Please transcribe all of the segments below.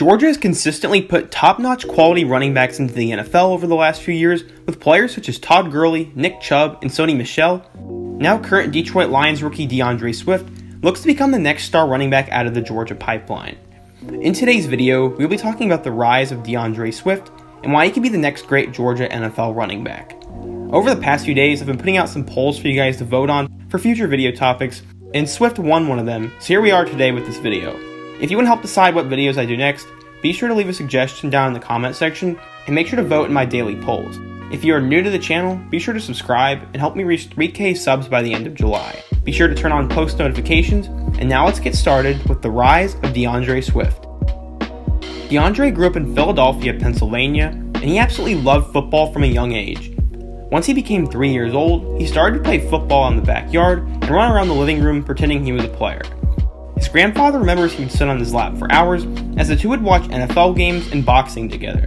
Georgia has consistently put top-notch quality running backs into the NFL over the last few years, with players such as Todd Gurley, Nick Chubb, and Sony Michel. Now current Detroit Lions rookie DeAndre Swift looks to become the next star running back out of the Georgia pipeline. In today's video, we'll be talking about the rise of DeAndre Swift and why he could be the next great Georgia NFL running back. Over the past few days, I've been putting out some polls for you guys to vote on for future video topics, and Swift won one of them, so here we are today with this video. If you want to help decide what videos I do next, be sure to leave a suggestion down in the comment section, and make sure to vote in my daily polls. If you are new to the channel, be sure to subscribe and help me reach 3K subs by the end of July. Be sure to turn on post notifications, and now let's get started with the rise of DeAndre Swift. DeAndre grew up in Philadelphia, Pennsylvania, and he absolutely loved football from a young age. Once he became 3 years old, he started to play football in the backyard and run around the living room pretending he was a player. His grandfather remembers he would sit on his lap for hours as the two would watch NFL games and boxing together.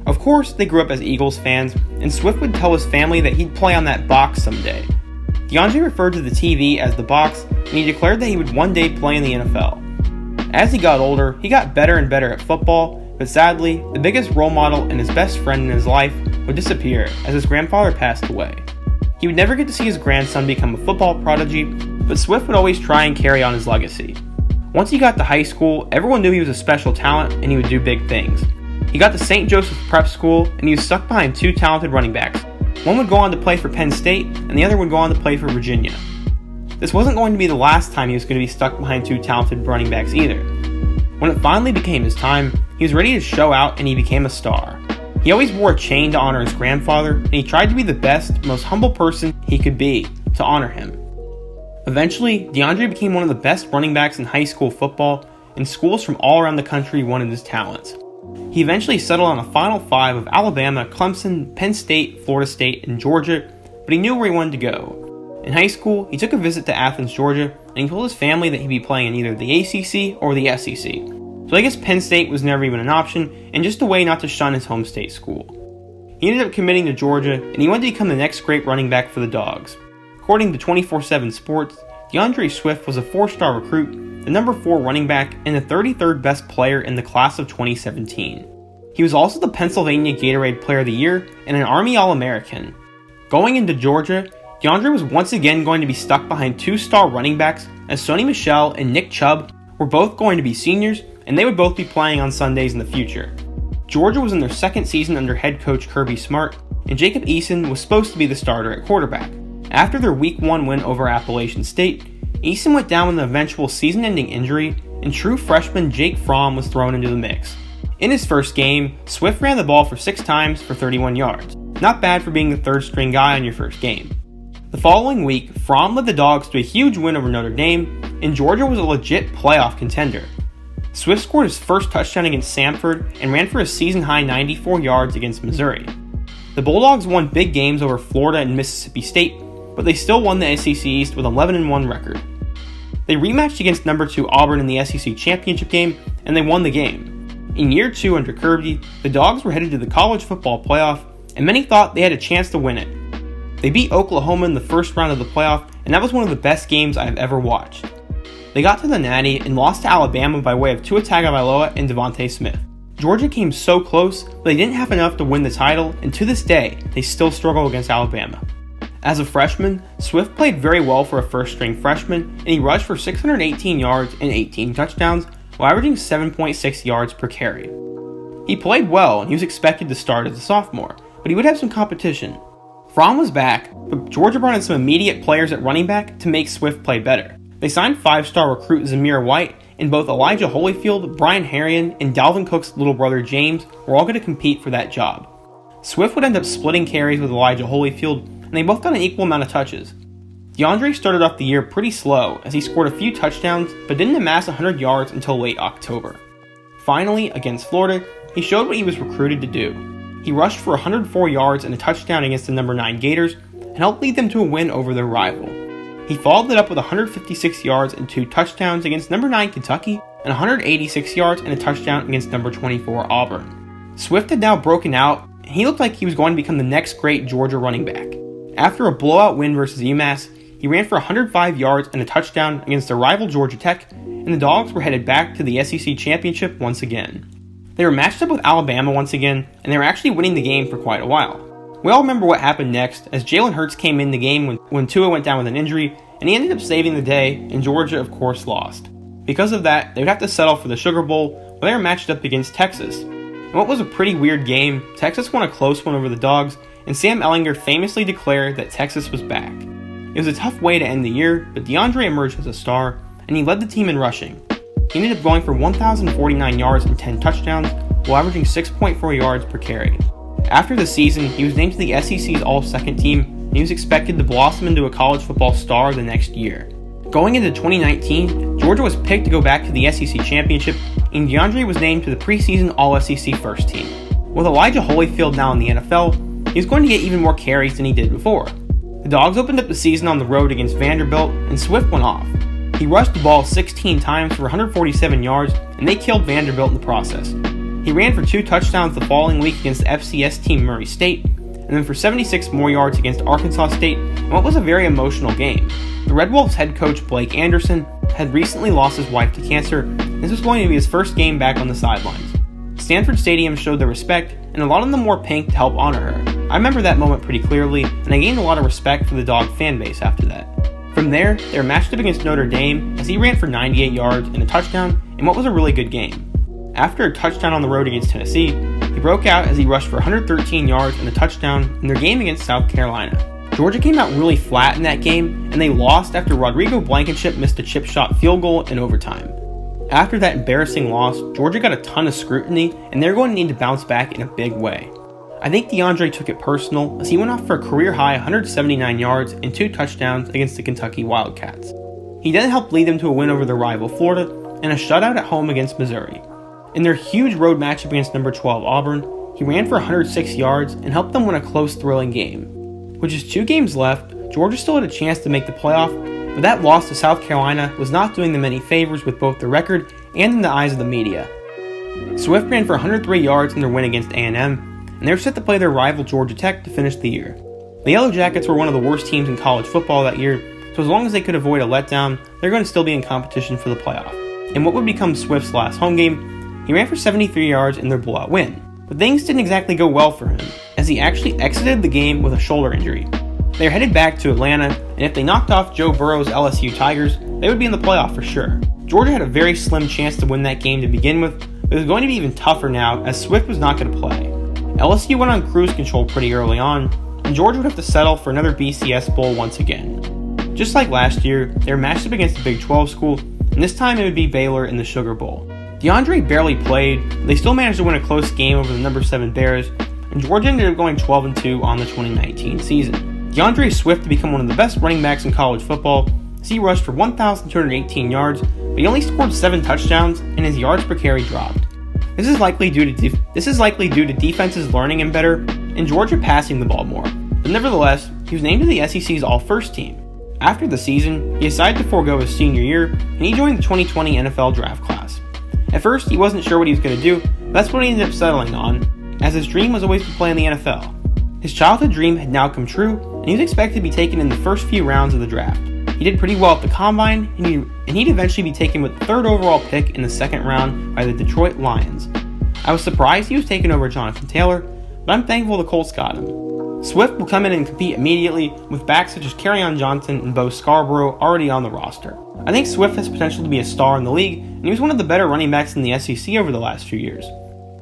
Of course, they grew up as Eagles fans, and Swift would tell his family that he'd play on that box someday. DeAndre referred to the TV as the box, and he declared that he would one day play in the NFL. As he got older, he got better and better at football, but sadly, the biggest role model and his best friend in his life would disappear as his grandfather passed away. He would never get to see his grandson become a football prodigy, but Swift would always try and carry on his legacy. Once he got to high school, everyone knew he was a special talent and he would do big things. He got to St. Joseph Prep School and he was stuck behind two talented running backs. One would go on to play for Penn State and the other would go on to play for Virginia. This wasn't going to be the last time he was going to be stuck behind two talented running backs either. When it finally became his time, he was ready to show out and he became a star. He always wore a chain to honor his grandfather, and he tried to be the best, most humble person he could be to honor him. Eventually, DeAndre became one of the best running backs in high school football, and schools from all around the country wanted his talents. He eventually settled on a Final Five of Alabama, Clemson, Penn State, Florida State, and Georgia, but he knew where he wanted to go. In high school, he took a visit to Athens, Georgia, and he told his family that he'd be playing in either the ACC or the SEC. So I guess Penn State was never even an option, and just a way not to shun his home state school. He ended up committing to Georgia, and he wanted to become the next great running back for the Dogs. According to 24/7 Sports, DeAndre Swift was a 4-star recruit, the number 4 running back, and the 33rd best player in the class of 2017. He was also the Pennsylvania Gatorade Player of the Year and an Army All-American. Going into Georgia, DeAndre was once again going to be stuck behind 2-star running backs as Sony Michel and Nick Chubb were both going to be seniors, and they would both be playing on Sundays in the future. Georgia was in their second season under head coach Kirby Smart, and Jacob Eason was supposed to be the starter at quarterback. After their Week 1 win over Appalachian State, Eason went down with an eventual season-ending injury, and true freshman Jake Fromm was thrown into the mix. In his first game, Swift ran the ball for 6 times for 31 yards. Not bad for being the third-string guy on your first game. The following week, Fromm led the Dogs to a huge win over Notre Dame, and Georgia was a legit playoff contender. Swift scored his first touchdown against Samford and ran for a season-high 94 yards against Missouri. The Bulldogs won big games over Florida and Mississippi State, but they still won the SEC East with an 11-1 record. They rematched against number 2 Auburn in the SEC championship game, and they won the game. In year 2 under Kirby, the Dogs were headed to the college football playoff, and many thought they had a chance to win it. They beat Oklahoma in the first round of the playoff, and that was one of the best games I have ever watched. They got to the Natty and lost to Alabama by way of Tua Tagovailoa and Devontae Smith. Georgia came so close, but they didn't have enough to win the title, and to this day, they still struggle against Alabama. As a freshman, Swift played very well for a first-string freshman, and he rushed for 618 yards and 18 touchdowns, while averaging 7.6 yards per carry. He played well, and he was expected to start as a sophomore, but he would have some competition. Fromm was back, but Georgia brought in some immediate players at running back to make Swift play better. They signed 5-star recruit Zamir White, and both Elijah Holyfield, Brian Herrien, and Dalvin Cook's little brother James were all going to compete for that job. Swift would end up splitting carries with Elijah Holyfield, and they both got an equal amount of touches. DeAndre started off the year pretty slow as he scored a few touchdowns but didn't amass 100 yards until late October. Finally, against Florida, he showed what he was recruited to do. He rushed for 104 yards and a touchdown against the number 9 Gators and helped lead them to a win over their rival. He followed it up with 156 yards and 2 touchdowns against number 9 Kentucky and 186 yards and a touchdown against number 24 Auburn. Swift had now broken out, and he looked like he was going to become the next great Georgia running back. After a blowout win versus UMass, he ran for 105 yards and a touchdown against their rival Georgia Tech, and the Dogs were headed back to the SEC championship once again. They were matched up with Alabama once again, and they were actually winning the game for quite a while. We all remember what happened next, as Jalen Hurts came in the game when Tua went down with an injury, and he ended up saving the day, and Georgia of course lost. Because of that, they would have to settle for the Sugar Bowl, where they were matched up against Texas. In what was a pretty weird game, Texas won a close one over the Dogs, and Sam Ehlinger famously declared that Texas was back. It was a tough way to end the year, but DeAndre emerged as a star, and he led the team in rushing. He ended up going for 1,049 yards and 10 touchdowns, while averaging 6.4 yards per carry. After the season, he was named to the SEC's All-Second team, and he was expected to blossom into a college football star the next year. Going into 2019, Georgia was picked to go back to the SEC Championship, and DeAndre was named to the preseason All-SEC First Team. With Elijah Holyfield now in the NFL, he was going to get even more carries than he did before. The Dogs opened up the season on the road against Vanderbilt, and Swift went off. He rushed the ball 16 times for 147 yards, and they killed Vanderbilt in the process. He ran for 2 touchdowns the following week against the FCS team Murray State, and then for 76 more yards against Arkansas State in what was a very emotional game. The Red Wolves head coach Blake Anderson had recently lost his wife to cancer, and this was going to be his first game back on the sidelines. Stanford Stadium showed their respect, and a lot of them wore pink to help honor her. I remember that moment pretty clearly, and I gained a lot of respect for the Dog fan base after that. From there, they were matched up against Notre Dame as he ran for 98 yards and a touchdown in what was a really good game. After a touchdown on the road against Tennessee, he broke out as he rushed for 113 yards and a touchdown in their game against South Carolina. Georgia came out really flat in that game, and they lost after Rodrigo Blankenship missed a chip shot field goal in overtime. After that embarrassing loss, Georgia got a ton of scrutiny, and they're going to need to bounce back in a big way. I think DeAndre took it personal as he went off for a career-high 179 yards and 2 touchdowns against the Kentucky Wildcats. He then helped lead them to a win over their rival Florida and a shutout at home against Missouri. In their huge road matchup against number 12 Auburn, he ran for 106 yards and helped them win a close, thrilling game. With just 2 games left, Georgia still had a chance to make the playoff, but that loss to South Carolina was not doing them any favors with both the record and in the eyes of the media. Swift ran for 103 yards in their win against A&M, and they were set to play their rival Georgia Tech to finish the year. The Yellow Jackets were one of the worst teams in college football that year, so as long as they could avoid a letdown, they're going to still be in competition for the playoff. In what would become Swift's last home game, he ran for 73 yards in their blowout win. But things didn't exactly go well for him, as he actually exited the game with a shoulder injury. They were headed back to Atlanta, and if they knocked off Joe Burrow's LSU Tigers, they would be in the playoff for sure. Georgia had a very slim chance to win that game to begin with, but it was going to be even tougher now as Swift was not going to play. LSU went on cruise control pretty early on, and Georgia would have to settle for another BCS Bowl once again. Just like last year, they were matched up against a Big 12 school, and this time it would be Baylor in the Sugar Bowl. DeAndre barely played, but they still managed to win a close game over the number 7 Bears, and Georgia ended up going 12-2 on the 2019 season. DeAndre Swift to become one of the best running backs in college football, as he rushed for 1,218 yards, but he only scored 7 touchdowns, and his yards per carry dropped. This is likely due to defenses learning him better, and Georgia passing the ball more. But nevertheless, he was named to the SEC's All-First team. After the season, he decided to forego his senior year, and he joined the 2020 NFL draft class. At first, he wasn't sure what he was going to do, but that's what he ended up settling on, as his dream was always to play in the NFL. His childhood dream had now come true, and he was expected to be taken in the first few rounds of the draft. He did pretty well at the Combine, and he'd eventually be taken with the 3rd overall pick in the 2nd round by the Detroit Lions. I was surprised he was taken over Jonathan Taylor, but I'm thankful the Colts got him. Swift will come in and compete immediately, with backs such as Kerryon Johnson and Bo Scarborough already on the roster. I think Swift has potential to be a star in the league, and he was one of the better running backs in the SEC over the last few years.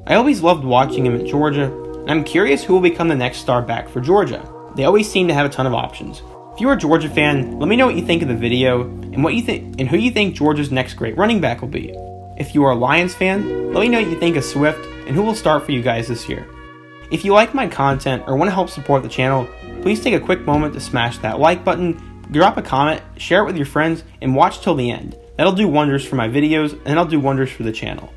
I always loved watching him at Georgia, and I'm curious who will become the next star back for Georgia. They always seem to have a ton of options. If you're a Georgia fan, let me know what you think of the video, and what you think and who you think Georgia's next great running back will be. If you are a Lions fan, let me know what you think of Swift and who will start for you guys this year. If you like my content or want to help support the channel, please take a quick moment to smash that like button, drop a comment, share it with your friends, and watch till the end. That'll do wonders for my videos, and it'll do wonders for the channel.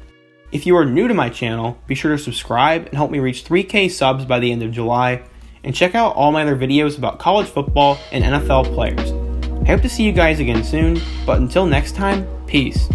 If you are new to my channel, be sure to subscribe and help me reach 3K subs by the end of July, and check out all my other videos about college football and NFL players. I hope to see you guys again soon, but until next time, peace.